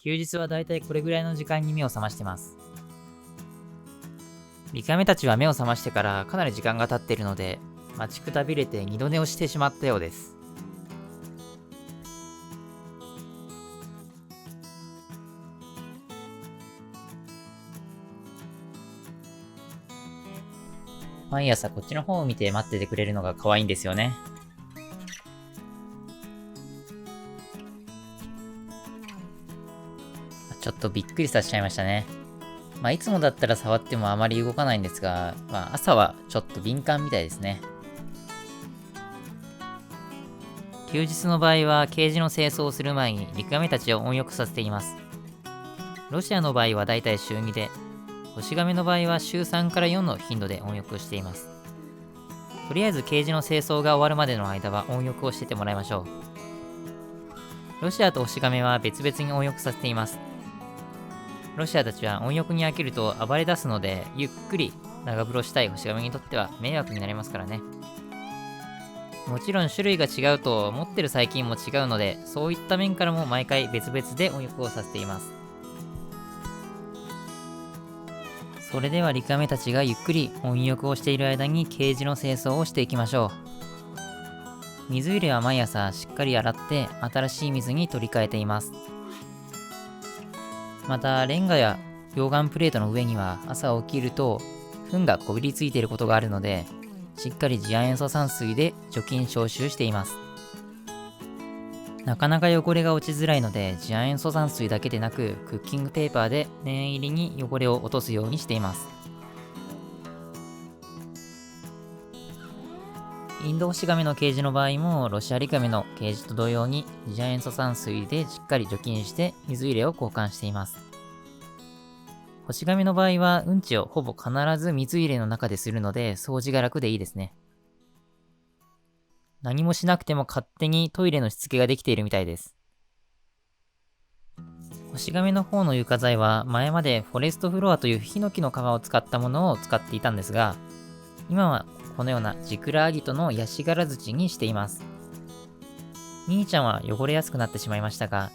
休日はだいたいこれぐらいの時間に目を覚ましてます。リカメたちは目を覚ましてからかなり時間が経っているので、待ちくたびれて二度寝をしてしまったようです。毎朝こっちの方を見て待っててくれるのが可愛いんですよね。ちょっとびっくりさせちゃいましたね。いつもだったら触ってもあまり動かないんですが、朝はちょっと敏感みたいですね。休日の場合はケージの清掃をする前にリカメたちを温浴させています。ロシアの場合はだいたい週2で、ホシガメの場合は週3から4の頻度で温浴をしています。とりあえずケージの清掃が終わるまでの間は温浴をしててもらいましょう。ロシアとホシガメは別々に温浴させています。ロシアたちは温浴に飽きると暴れ出すので、ゆっくり長風呂したいホシガメにとっては迷惑になりますからね。もちろん種類が違うと持ってる細菌も違うので、そういった面からも毎回別々で温浴をさせています。それではリカメたちがゆっくり温浴をしている間にケージの清掃をしていきましょう。水入れは毎朝しっかり洗って新しい水に取り替えています。またレンガや溶岩プレートの上には朝起きると糞がこびりついていることがあるので、しっかり次亜塩素酸水で除菌消臭しています。なかなか汚れが落ちづらいので、次亜塩素酸水だけでなくクッキングペーパーで念入りに汚れを落とすようにしています。インドホシガメのケージの場合もロシアリカメのケージと同様に次亜塩素酸水でしっかり除菌して水入れを交換しています。ホシガメの場合はうんちをほぼ必ず水入れの中でするので掃除が楽でいいですね。何もしなくても勝手にトイレのしつけができているみたいです。ホシガメの方の床材は前までフォレストフロアというヒノキの皮を使ったものを使っていたんですが、今はこのようなジクラアギトのヤシ殻土にしています。兄ちゃんは汚れやすくなってしまいましたが、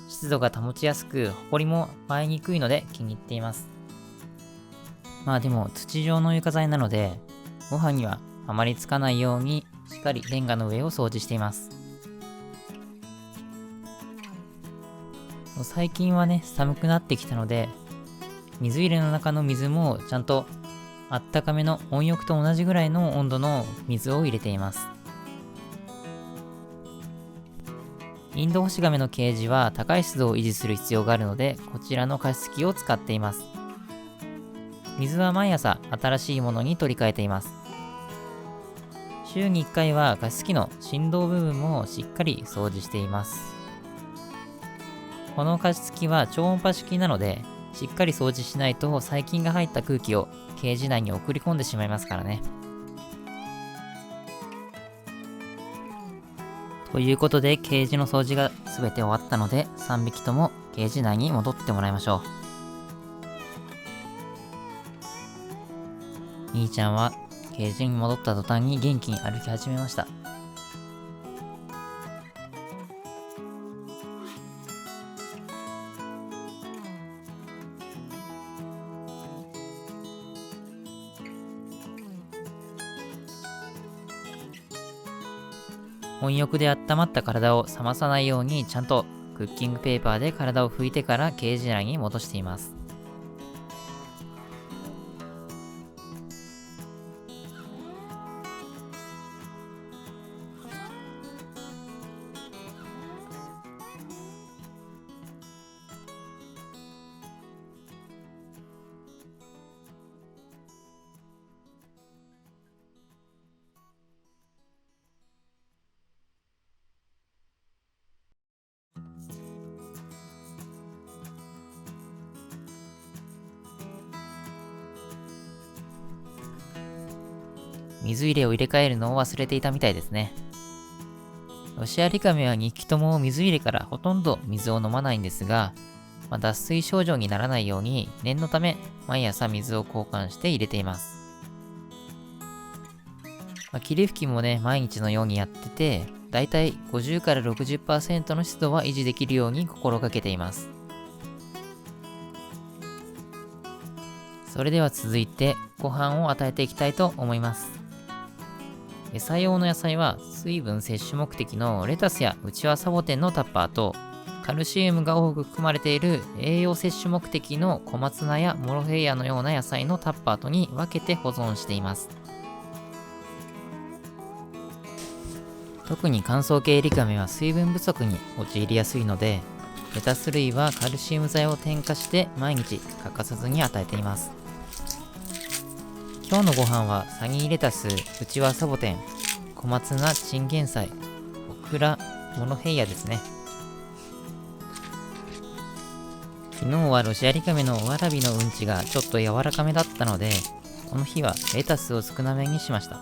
湿度が保ちやすくホコリも舞いにくいので気に入っています。でも土状の床材なので、ご飯にはあまりつかないようにしっかりレンガの上を掃除しています。最近はね、寒くなってきたので、水入れの中の水もちゃんとあったかめの温浴と同じぐらいの温度の水を入れています。インドホシガメのケージは高い湿度を維持する必要があるので、こちらの加湿器を使っています。水は毎朝新しいものに取り替えています。週に1回は加湿器の振動部分もしっかり掃除しています。この加湿器は超音波式なので、しっかり掃除しないと細菌が入った空気をケージ内に送り込んでしまいますからね。ということでケージの掃除が全て終わったので、3匹ともケージ内に戻ってもらいましょう。兄ちゃんはケージに戻った途端に元気に歩き始めました。温浴で温まった体を冷まさないようにちゃんとクッキングペーパーで体を拭いてからケージ内に戻しています。水入れを入れ替えるのを忘れていたみたいですね。ロシアリカメは2匹とも水入れからほとんど水を飲まないんですが、脱水症状にならないように念のため毎朝水を交換して入れています。霧吹きもね、毎日のようにやってて、だいたい50から 60% の湿度は維持できるように心がけています。それでは続いてご飯を与えていきたいと思います。餌用の野菜は水分摂取目的のレタスやウチワサボテンのタッパーと、カルシウムが多く含まれている栄養摂取目的の小松菜やモロヘイヤのような野菜のタッパーとに分けて保存しています。特に乾燥系リカメは水分不足に陥りやすいので、レタス類はカルシウム剤を添加して毎日欠かさずに与えています。今日のご飯はサニーレタス、ウチワサボテン、小松菜、チンゲン菜、オクラ、モロヘイヤですね。昨日はロシアリカメのわらびのうんちがちょっと柔らかめだったので、この日はレタスを少なめにしました。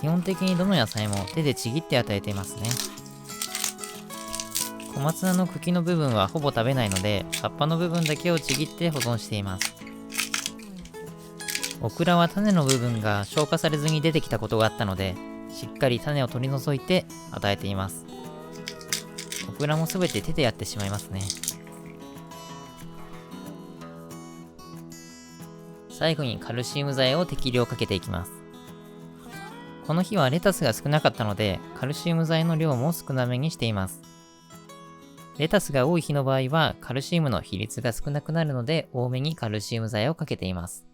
基本的にどの野菜も手でちぎって与えていますね。小松菜の茎の部分はほぼ食べないので、葉っぱの部分だけをちぎって保存しています。オクラは種の部分が消化されずに出てきたことがあったので、しっかり種を取り除いて与えています。オクラもすべて手でやってしまいますね。最後にカルシウム剤を適量かけていきます。この日はレタスが少なかったので、カルシウム剤の量も少なめにしています。レタスが多い日の場合は、カルシウムの比率が少なくなるので、多めにカルシウム剤をかけています。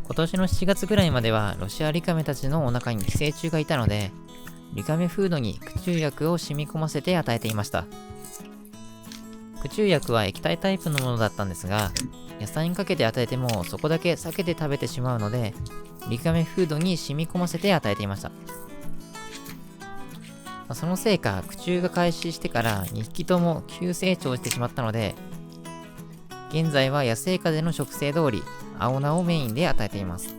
今年の7月ぐらいまではロシアリカメたちのお腹に寄生虫がいたので、リカメフードに駆虫薬を染み込ませて与えていました。駆虫薬は液体タイプのものだったんですが、野菜にかけて与えてもそこだけ避けて食べてしまうので、リカメフードに染み込ませて与えていました。そのせいか、駆虫が開始してから2匹とも急成長してしまったので、現在は野生下での食性通り、青菜をメインで与えています。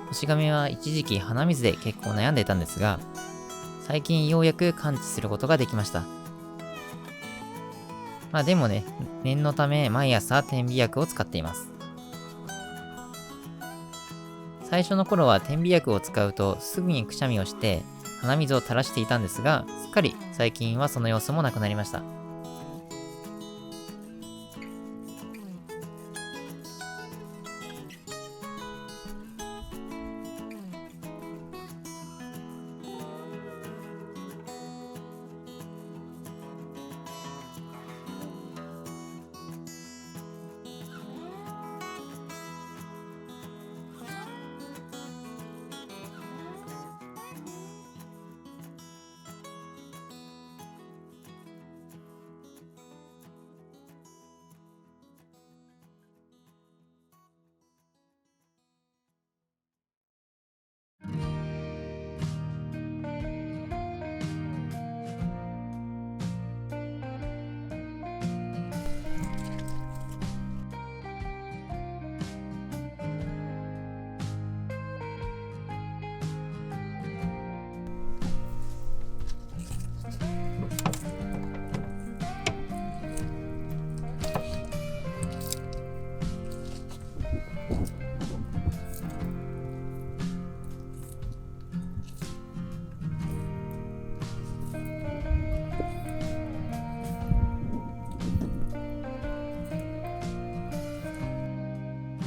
ホシガメは一時期鼻水で結構悩んでいたんですが、最近ようやく完治することができました。でもね、念のため毎朝点鼻薬を使っています。最初の頃は点鼻薬を使うとすぐにくしゃみをして鼻水を垂らしていたんですが、すっかり最近はその様子もなくなりました。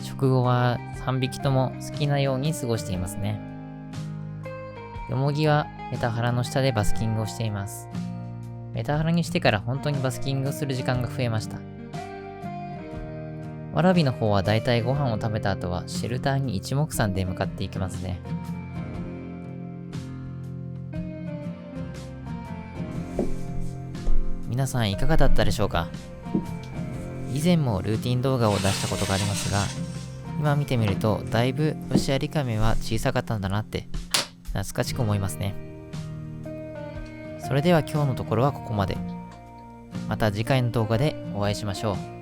食後は3匹とも好きなように過ごしていますね。よもぎはメタハラの下でバスキングをしています。メタハラにしてから本当にバスキングをする時間が増えました。わらびの方はだいたいご飯を食べた後はシェルターに一目散で向かっていきますね。皆さんいかがだったでしょうか。以前もルーティン動画を出したことがありますが、今見てみるとだいぶロシアリカメは小さかったんだなって懐かしく思いますね。それでは今日のところはここまで。また次回の動画でお会いしましょう。